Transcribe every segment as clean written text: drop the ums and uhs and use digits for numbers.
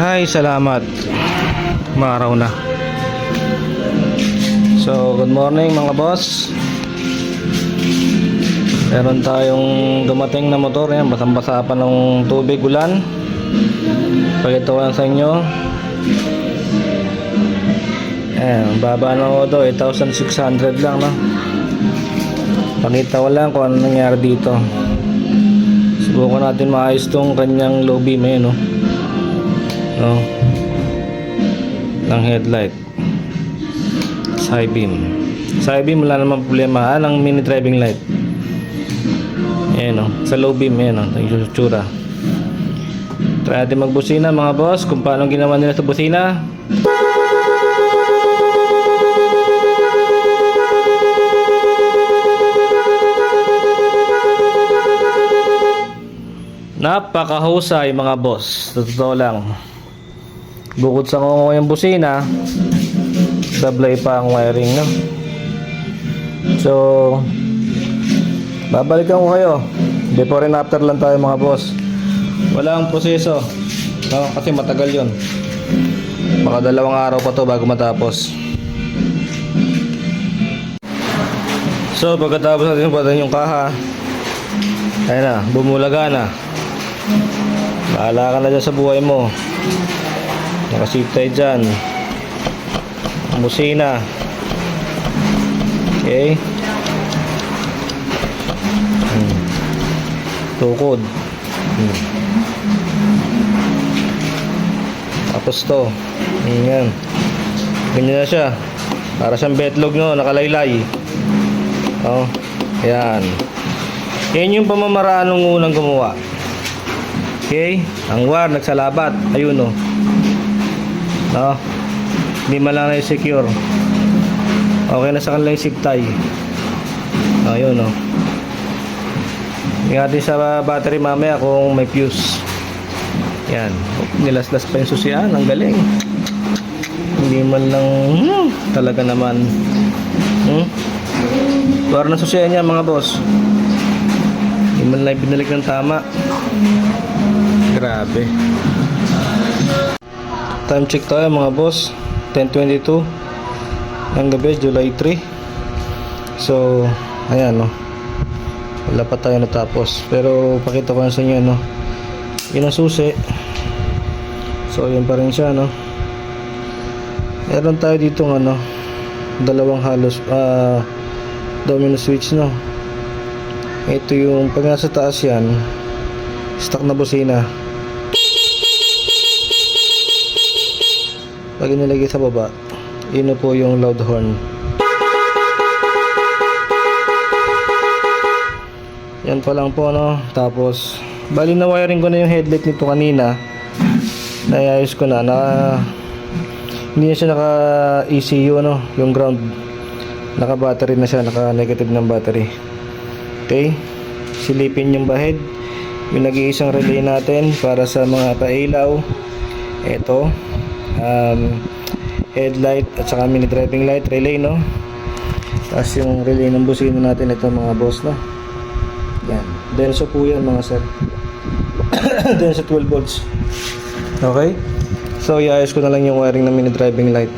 Hi, salamat. Maaraw na. So, good morning mga boss. Meron tayong dumating na motor. Yan, basang-basa pa ng tubig, ulan. Pakita ko lang sa inyo. Ayan, baba ng odo, 8,600 lang, no? Pakita ko lang kung ano nangyari dito. Subukan natin maayos tong kanyang low beam, no? No? Ng headlight. High beam. Sa high beam wala namang problema. Ng mini driving light. Ayan, no? Sa low beam, ayan, no? Yung tsura. Try natin magbusina mga boss. Kung paano ginawa nila sa busina. Napakahusay mga boss. Totoo lang. Bukod sa kung yung busina, sablay pa ang wiring, no? So, babalikan ko kayo. Before and after lang tayo mga boss. Walang proseso, no? Kasi matagal yon. Baka 2 araw pa to bago matapos. So, pagkatapos natin patayin yung kaha, ayun na, bumulaga na. Bahala ka na dyan sa buhay mo. Nakasip tayo dyan. Busina. Okay. Tukod. Tapos to. Ganyan. Ganyan na siya. Para siyang betlog, no? Nakalaylay. Oh. Ayan. Yan yung pamamaraan ng unang gumawa. Okay. Ang war nagsalabat. Ayun, no? No? Hindi man lang na-secure. Okay na sa kanila yung zip tie. Ayun, no? Ingatan sa battery mamaya kung may fuse. Yan. Nilaslas pa yung susian. Ang galing. Hindi man lang talaga naman. Tuwara na susian niya mga boss. Hindi man lang binalik ng tama. Grabe. Time check tayo mga boss. 10:22 ng gabi, July 3. So, ayan, no? Wala pa tayo natapos. Pero, pakita ko na sa inyo, no? Yun ang susi. So, yun pa rin siya, no? Meron tayo dito, ano? Dalawang halos, domino switch, no? Ito yung, pag nasa taas yan, stock na busina. Pag inilagay sa baba, yun po yung loud horn. Yan pa lang po, no? Tapos bali na wiring ko na yung headlight nito kanina. Naiayos ko na. Hindi na siya naka ECU, no? Yung ground, naka battery na siya, naka negative ng battery. Okay, silipin yung bahid. Yung nag-iisang relay natin para sa mga pailaw. Ito headlight at saka mini driving light relay, no? Tapos yung relay ng busina natin, ito mga boss, no? Yan, denso po yan mga sir. Denso 12 volts. Okay, so iayos ko na lang yung wiring ng mini driving light.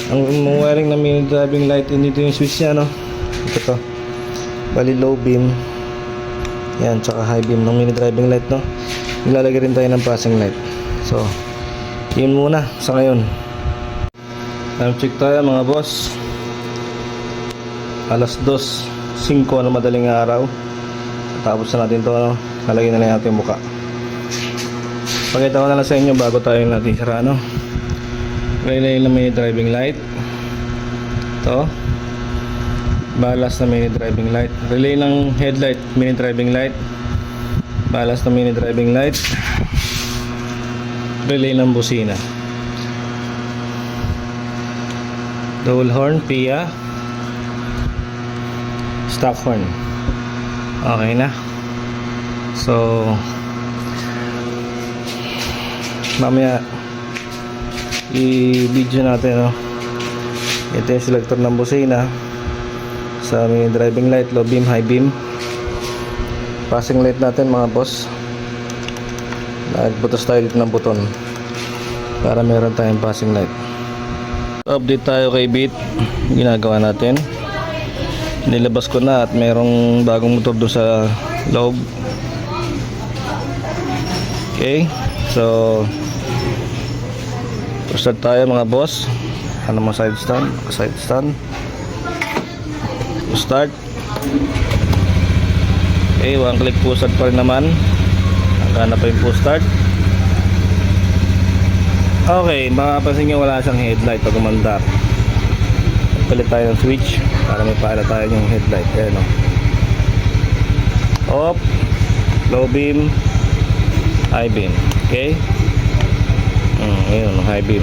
Ang wiring ng mini driving light, dito yung switch nya, no? Ito, bali low beam yan, tsaka high beam ng mini driving light, no? Nilalagay rin tayo ng passing light. So yun muna sa ngayon. Time check tayo mga boss. Alas 2:05 na madaling araw. Tapos na natin to, no? Nalagyan na lang natin yung muka. Pakita ko na lang sa inyo bago tayo natin sira, no? Relay na mini driving light. Ito, balas na mini driving light. Relay ng headlight, mini driving light. Balas na mini driving light. Relay ng busina. Dual horn, PIA. Stock horn. Okay na. So, mamaya i-video natin, no? Ito yung selector ng busina sa mini driving light, low beam, high beam. Passing light natin mga boss. Nagbutas tayo dito ng buton. para meron tayong passing light. Update tayo kay Beat. Ginagawa natin. Nilabas ko na at merong bagong motor doon sa loob. Okay, so start tayo mga boss. Ano mo side stand? Side stand. Start. Okay, one click push start pa rin naman. Hanggang na pa yung push start. Okay, makapansin nyo wala siyang headlight pag umandar. Palit tayo ng switch para may paala tayo yung headlight. Ayan o. Off, low beam, high beam. Okay, ayun, high beam.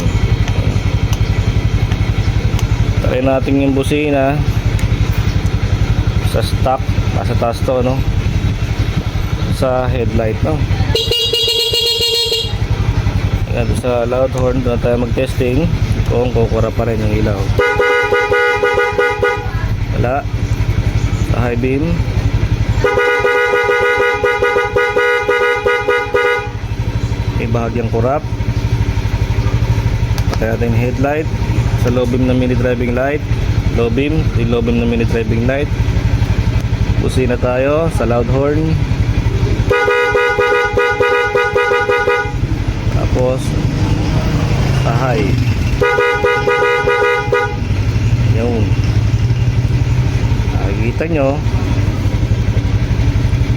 Try natin yung busina sa stock, nasa taas to, no? Sa headlight, no? Yan, sa loud horn doon tayo mag-testing kung kukura pa rin yung ilaw. Wala. Sa high beam, may bahagyang kurap. Patay natin yung headlight. Sa low beam na mini driving light, low beam na mini driving light. Busina tayo sa loud horn. Tapos sa high. Yun. Nakikita nyo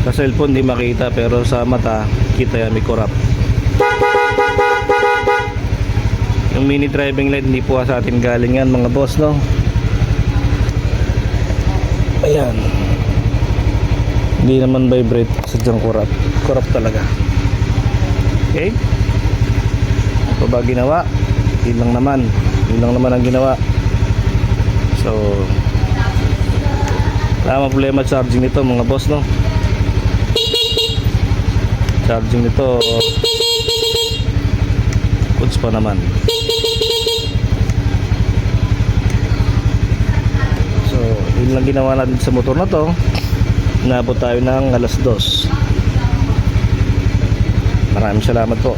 sa cellphone di makita, pero sa mata kita yan, may kurap. Yung mini driving light hindi po sa atin galing yan mga boss, no? Ayan, hindi naman vibrate, sadyang kurap. Kurap talaga. Okay, ito ba ginawa? Yun lang naman ang ginawa. So wala problema charging nito mga boss, no? Charging nito goods pa naman. So yun lang ginawa natin sa motor na to. Inabot tayo ng 2:00. Maraming salamat po.